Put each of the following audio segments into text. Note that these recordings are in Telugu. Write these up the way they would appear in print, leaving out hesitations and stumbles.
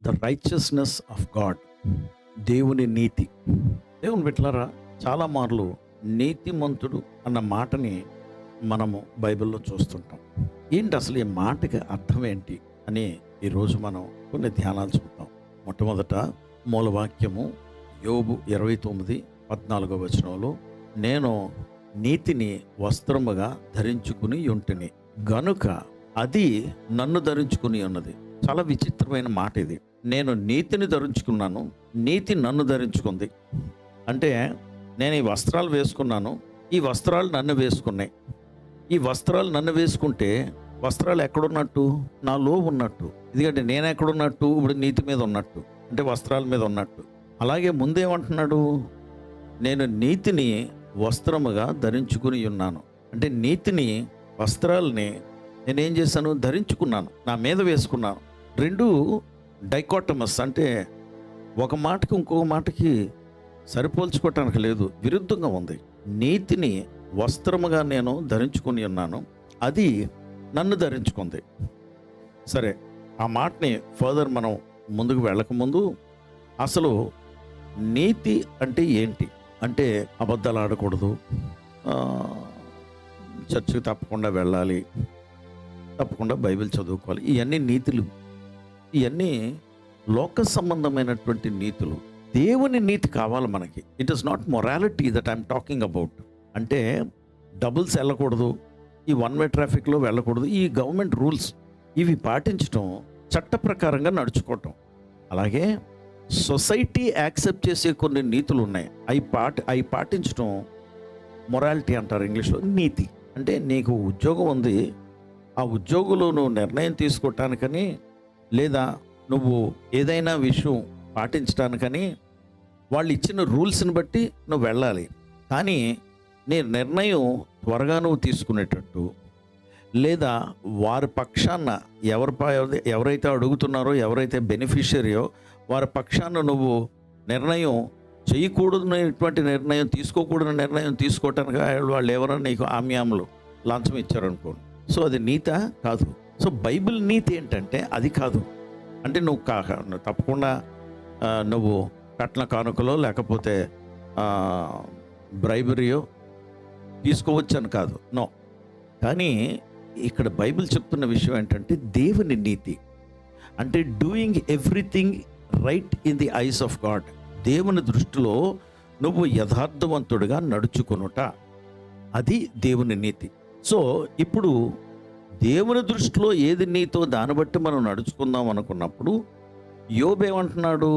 The righteousness of God. దేవుని నీతి. దేవుని బిడ్డలారా, చాలా మార్లు నీతిమంతుడు అన్న మాటని మనము బైబిల్లో చూస్తుంటాం. ఏంటి అసలు ఈ మాటకి అర్థం ఏంటి అని ఈరోజు మనం కొన్ని ధ్యానాలు చూద్దాం. మొట్టమొదట మూలవాక్యము యోబు 29:14 నేను నీతిని వస్త్రముగా ధరించుకుని ఉంటిని గనుక అది నన్ను ధరించుకుని ఉన్నది. చాలా విచిత్రమైన మాట ఇది. నేను నీతిని ధరించుకున్నాను, నీతి నన్ను ధరించుకుంది. అంటే నేను ఈ వస్త్రాలు వేసుకున్నాను, ఈ వస్త్రాలు నన్ను వేసుకున్నాయి. ఈ వస్త్రాలు నన్ను వేసుకుంటే వస్త్రాలు ఎక్కడున్నట్టు? నాలో ఉన్నట్టు. ఎందుకంటే నేను ఎక్కడున్నట్టు? ఇప్పుడు నీతి మీద ఉన్నట్టు, అంటే వస్త్రాల మీద ఉన్నట్టు. అలాగే ముందేమంటున్నాడు? నేను నీతిని వస్త్రముగా ధరించుకుని ఉన్నాను. అంటే నీతిని, వస్త్రాలని నేనేం చేశాను? ధరించుకున్నాను, నా మీద వేసుకున్నాను. రెండు డైకోటమస్, అంటే ఒక మాటకి ఇంకొక మాటకి సరిపోల్చుకోవటానికి లేదు, విరుద్ధంగా ఉంది. నీతిని వస్త్రముగా నేను ధరించుకుని ఉన్నాను, అది నన్ను ధరించుకుంది. సరే, ఆ మాటని ఫర్దర్ మనం ముందుకు వెళ్ళకముందు అసలు నీతి అంటే ఏంటి? అంటే అబద్ధాలు ఆడకూడదు, చర్చికి తప్పకుండా వెళ్ళాలి, తప్పకుండా బైబిల్ చదువుకోవాలి. ఇవన్నీ నీతులు, ఇవన్నీ లోక సంబంధమైనటువంటి నీతులు. దేవుని నీతి కావాలి మనకి. It is not morality that I'm talking about. అంటే డబుల్స్ వెళ్ళకూడదు, ఈ వన్ వే ట్రాఫిక్లో వెళ్ళకూడదు, ఈ గవర్నమెంట్ రూల్స్ ఇవి పాటించడం, చట్ట ప్రకారంగా నడుచుకోవటం. అలాగే సొసైటీ యాక్సెప్ట్ చేసే కొన్ని నీతులు ఉన్నాయి, అవి పాటించడం మొరాలిటీ అంటారు ఇంగ్లీష్లో. నీతి అంటే నీకు ఉద్యోగం ఉంది, ఆ ఉద్యోగంలో నువ్వు నిర్ణయం తీసుకోవటానికని, లేదా నువ్వు ఏదైనా విషయం పాటించడానికని వాళ్ళు ఇచ్చిన రూల్స్ని బట్టి నువ్వు వెళ్ళాలి. కానీ నీ నిర్ణయం త్వరగా నువ్వు తీసుకునేటట్టు, లేదా వారి పక్షాన ఎవరైతే అడుగుతున్నారో, ఎవరైతే బెనిఫిషియరీయో వారి పక్షాన నువ్వు నిర్ణయం చేయకూడనటువంటి నిర్ణయం, తీసుకోకూడని నిర్ణయం తీసుకోవటానికి వాళ్ళు ఎవరైనా నీకు ఆమ్యాములు లంచం ఇచ్చారనుకోండి, సో అది నీతా? కాదు. సో బైబిల్ నీతి ఏంటంటే అది కాదు. అంటే నువ్వు తప్పకుండా నువ్వు కట్న కానుకలో లేకపోతే బ్రైబరీయో తీసుకోవచ్చని కాదు, నో. కానీ ఇక్కడ బైబిల్ చెప్తున్న విషయం ఏంటంటే దేవుని నీతి అంటే doing everything right in the eyes of God. దేవుని దృష్టిలో నువ్వు యథార్థవంతుడిగా నడుచుకొనుట, అది దేవుని నీతి. సో ఇప్పుడు దేవుని దృష్టిలో ఏది నీతో దాన్ని బట్టి మనం నడుచుకుందాం అనుకున్నప్పుడు యోబు ఏమంటున్నాడు?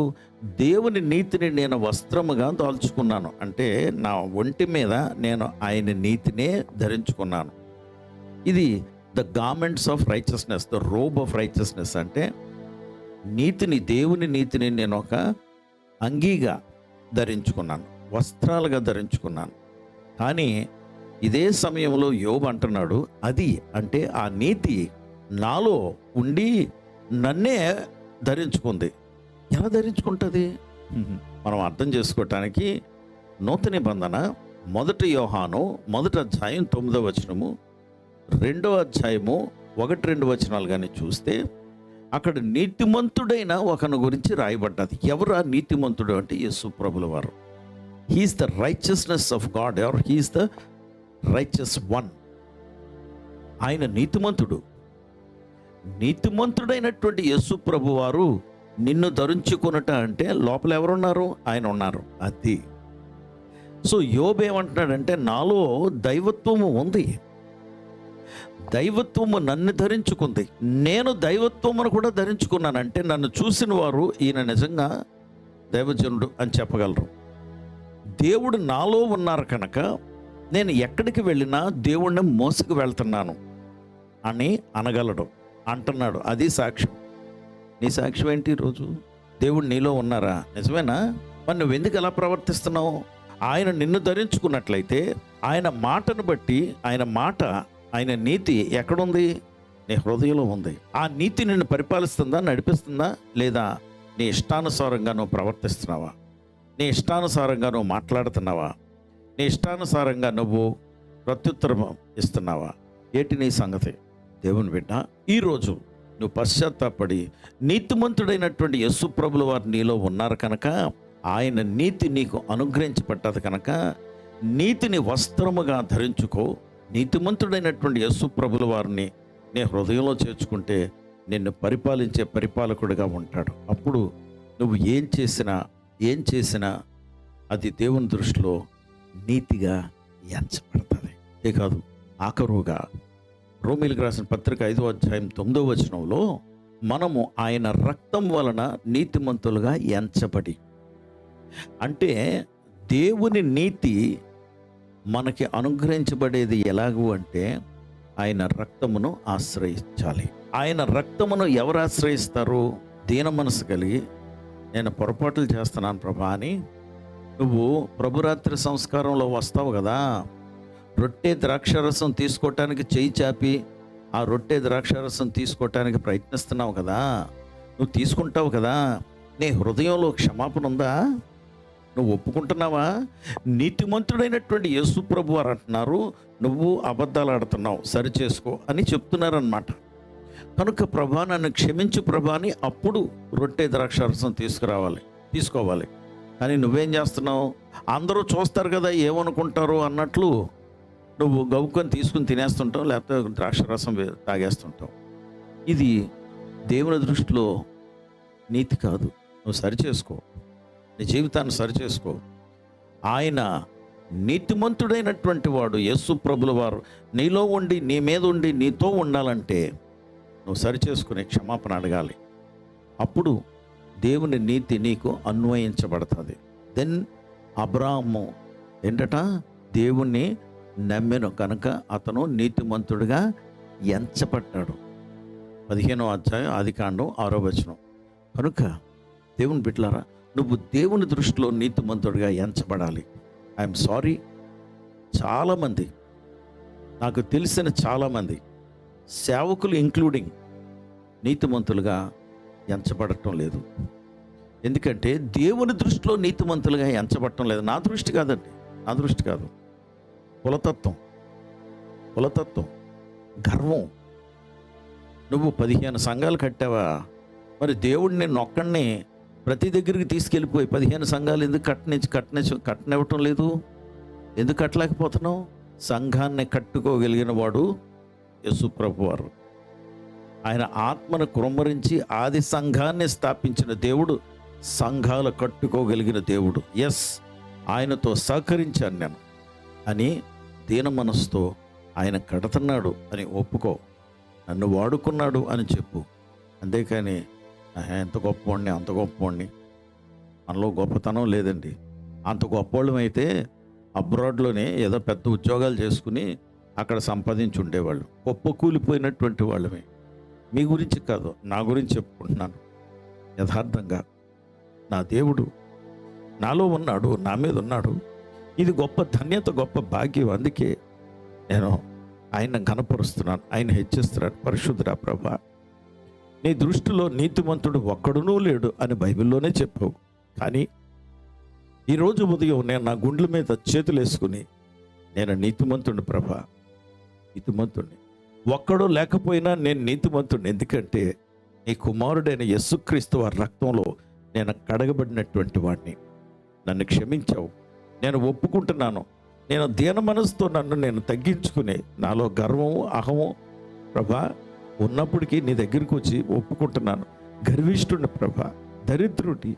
దేవుని నీతిని నేను వస్త్రముగా దాల్చుకున్నాను. అంటే నా ఒంటి మీద నేను ఆయన నీతినే ధరించుకున్నాను. ఇది the garments of righteousness, the robe of righteousness. అంటే నీతిని, దేవుని నీతిని నేను ఒక అంగీగా ధరించుకున్నాను, వస్త్రాలుగా ధరించుకున్నాను. కానీ ఇదే సమయంలో యోబు అంటున్నాడు, అది అంటే ఆ నీతి నాలో ఉండి నన్నే ధరించుకుంది. ఎలా ధరించుకుంటుంది? మనం అర్థం చేసుకోవటానికి నూతన నిబంధన 1 యోహాను 1వ అధ్యాయం 9వ వచనము, 2వ అధ్యాయము 1-2 వచనాలు కానీ చూస్తే అక్కడ నీతిమంతుడైన ఒకని గురించి రాయబడ్డది. ఎవరు ఆ నీతిమంతుడు అంటే యేసు ప్రభుల వారు. He is the righteousness of God, or he is the righteous one. ఆయన నీతిమంతుడు. నీతిమంతుడైనటువంటి యేసు ప్రభు వారు నిన్ను ధరించుకొనుట అంటే లోపల ఎవరున్నారు? ఆయన ఉన్నారు. అది. సో యోబు ఏమంటున్నాడంటే నాలో దైవత్వము ఉంది, దైవత్వము నన్ను ధరించుకుంది, నేను దైవత్వమును కూడా ధరించుకున్నానంటే నన్ను చూసిన వారు ఈయన నిజంగా దైవజనుడు అని చెప్పగలరు. దేవుడు నాలో ఉన్నారు కనుక నేను ఎక్కడికి వెళ్ళినా దేవుణ్ణి మోసుకు వెళ్తున్నాను అని అనగలడు, అంటున్నాడు. అది సాక్ష్యం. నీ సాక్ష్యం ఏంటి ఈరోజు? దేవుడు నీలో ఉన్నారా? నిజమేనా? మరి నువ్వు ఎందుకు ఎలా ప్రవర్తిస్తున్నావు? ఆయన నిన్ను ధరించుకున్నట్లయితే ఆయన మాటను బట్టి, ఆయన నీతి ఎక్కడుంది? నీ హృదయంలో ఉంది. ఆ నీతి నిన్ను పరిపాలిస్తుందా, నడిపిస్తుందా? లేదా నీ ఇష్టానుసారంగా నువ్వు ప్రవర్తిస్తున్నావా? నీ ఇష్టానుసారంగా నువ్వు మాట్లాడుతున్నావా? నీ ఇష్టానుసారంగా నువ్వు ప్రత్యుత్తరం ఇస్తున్నావా? ఏంటి నీ సంగతి? దేవుని బిడ్డ, ఈరోజు నువ్వు పశ్చాత్తాపడి నీతిమంతుడైనటువంటి యేసు ప్రభుల వారు నీలో ఉన్నారు కనుక, ఆయన నీతి నీకు అనుగ్రహించబడ్డది కనుక నీతిని వస్త్రముగా ధరించుకో. నీతిమంతుడైనటువంటి యేసు ప్రభుల వారిని నీ హృదయంలో చేర్చుకుంటే నిన్ను పరిపాలించే పరిపాలకుడిగా ఉంటాడు. అప్పుడు నువ్వు ఏం చేసినా అది దేవుని దృష్టిలో నీతిగా ఎంచబడుతుంది. ఏ కాదు, ఆఖరుగా రోమీయులకు రాసిన పత్రిక 5వ అధ్యాయం 9వ వచనంలో మనము ఆయన రక్తం వలన నీతిమంతులుగా ఎంచబడి, అంటే దేవుని నీతి మనకి అనుగ్రహించబడేది ఎలాగూ అంటే ఆయన రక్తమును ఆశ్రయించాలి. ఆయన రక్తమును ఎవరు ఆశ్రయిస్తారు? దీన మనసు కలిగి నేను పొరపాట్లు చేస్తున్నాను ప్రభా అని నువ్వు ప్రభురాత్రి సంస్కారంలో వస్తావు కదా, రొట్టె ద్రాక్షారసం తీసుకోవటానికి చేయి చాపి ఆ రొట్టె ద్రాక్షారసం తీసుకోవటానికి ప్రయత్నిస్తున్నావు కదా, నువ్వు తీసుకుంటావు కదా, నీ హృదయంలో క్షమాపణ ఉందా? నువ్వు ఒప్పుకుంటున్నావా? నీతిమంతుడైనటువంటి యేసు ప్రభు వారు అంటున్నారు, నువ్వు అబద్ధాలు ఆడుతున్నావు, సరి చేసుకో అని చెప్తున్నారనమాట. కనుక ప్రభా నన్ను క్షమించు ప్రభా అని అప్పుడు రొట్టె ద్రాక్షారసం తీసుకోవాలి. కానీ నువ్వేం చేస్తున్నావు? అందరూ చూస్తారు కదా, ఏమనుకుంటారు అన్నట్లు నువ్వు గౌకొని తీసుకుని తినేస్తుంటావు, లేకపోతే ద్రాక్షారసం తాగేస్తుంటావు. ఇది దేవుని దృష్టిలో నీతి కాదు. నువ్వు సరిచేసుకో, నీ జీవితాన్ని సరిచేసుకో. ఆయన నీతిమంతుడైనటువంటి వాడు యేసు ప్రభుల వారు నీలో ఉండి నీ మీద ఉండి నీతో ఉండాలంటే నువ్వు సరిచేసుకునే క్షమాపణ అడగాలి. అప్పుడు దేవుని నీతి నీకు అన్వయించబడుతుంది. దెన్ అబ్రాహాము ఏంటట? దేవుణ్ణి నమ్మెను కనుక అతను నీతిమంతుడిగా ఎంచబడ్డాడు. 15వ అధ్యాయం ఆదికాండం 6వ వచనం. కనుక దేవుని బిడ్డలారా, నువ్వు దేవుని దృష్టిలో నీతిమంతుడిగా ఎంచబడాలి. ఐఎమ్ సారీ, చాలామంది, నాకు తెలిసిన చాలామంది సేవకులు ఇంక్లూడింగ్ నీతిమంతులుగా ఎంచబడటం లేదు. ఎందుకంటే దేవుని దృష్టిలో నీతిమంతులుగా ఎంచబడటం లేదు. నా దృష్టి కాదండి, నా దృష్టి కాదు. కులతత్వం, గర్వం. నువ్వు 15 సంఘాలు కట్టావా? మరి దేవుడు నిన్ను ఒక్కడిని ప్రతి దగ్గరికి తీసుకెళ్ళిపోయి 15 సంఘాలు ఎందుకు కట్టనివ్వటం లేదు? ఎందుకు కట్టలేకపోతున్నావు? సంఘాన్ని కట్టుకోగలిగిన వాడు యేసు ప్రభువారు. ఆయన ఆత్మను కుమ్మరించి ఆది సంఘాన్ని స్థాపించిన దేవుడు, సంఘాలు కట్టుకోగలిగిన దేవుడు. ఎస్, ఆయనతో సహకరించాను నేను అని దీన మనసుతో ఆయన కడుతున్నాడు అని ఒప్పుకో. నన్ను వాడుకున్నాడు అని చెప్పు. అంతేకాని ఎంత గొప్పవాడిని, అంత గొప్పవాడిని, మనలో గొప్పతనం లేదండి. అంత గొప్పవాళ్ళం అయితే అబ్రాడ్లోనే ఏదో పెద్ద ఉద్యోగాలు చేసుకుని అక్కడ సంపాదించి ఉండేవాళ్ళు. గొప్ప కూలిపోయినటువంటి వాళ్ళమే. మీ గురించి కాదు, నా గురించి చెప్పుకుంటున్నాను. యథార్థంగా నా దేవుడు నాలో ఉన్నాడు, నా మీద ఉన్నాడు. ఇది గొప్ప ధన్యత, గొప్ప భాగ్యం. అందుకే నేను ఆయన ఘనపరుస్తున్నాను, ఆయన హెచ్చిస్తున్నాను. పరిశుద్ధుడా ప్రభా, నీ దృష్టిలో నీతిమంతుడు ఒక్కడునూ లేడు అని బైబిల్లోనే చెప్పావు. కానీ ఈరోజు ఉదయం నేను నా గుండెల మీద చేతులు వేసుకుని నేను నీతిమంతుడిని ప్రభా, నీతిమంతుడిని. ఒక్కడో లేకపోయినా నేను నీతిమంతుడిని. ఎందుకంటే నీ కుమారుడైన యేసుక్రీస్తు వారి రక్తంలో నేను కడగబడినటువంటి వాడిని. నన్ను క్షమించావు, నేను ఒప్పుకుంటున్నాను. నేను దీన మనసుతో నన్ను నేను తగ్గించుకుని, నాలో గర్వము అహము ప్రభా ఉన్నప్పటికీ నీ దగ్గరికి వచ్చి ఒప్పుకుంటున్నాను. గర్విష్ఠుడిని ప్రభా, దరిద్రుడి,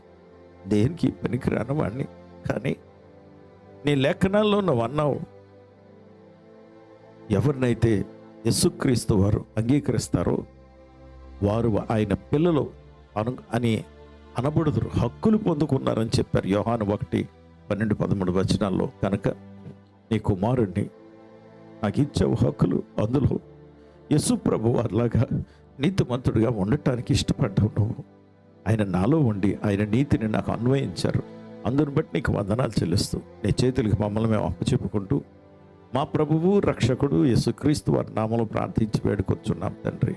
దేనికి పనికిరాని వాడిని. కానీ నీ లేఖనాల్లో నువ్వు అన్నావు, ఎవరినైతే యేసుక్రీస్తు వారు అంగీకరిస్తారో వారు ఆయన పిల్లలు అని అనబడుదురు, హక్కులు పొందుకున్నారని చెప్పారు యోహాను 1:12-13 వచనాల్లో. కనుక నీ కుమారుణ్ణి నాకు ఇచ్చావు హక్కులు, అందులో యేసు ప్రభు వారిలాగా నీతిమంతుడిగా ఉండటానికి ఇష్టపడ్డావు నువ్వు. ఆయన నాలో ఉండి ఆయన నీతిని నాకు అన్వయించారు. అందుని బట్టి నీకు వందనాలు చెల్లిస్తూ నీ చేతులకి మమ్మల్ని మేము అప్పచెప్పుకుంటూ మా ప్రభువు రక్షకుడు యేసుక్రీస్తు వారి నామములో ప్రార్థించి వేడుకొచ్చున్నాం తండ్రి.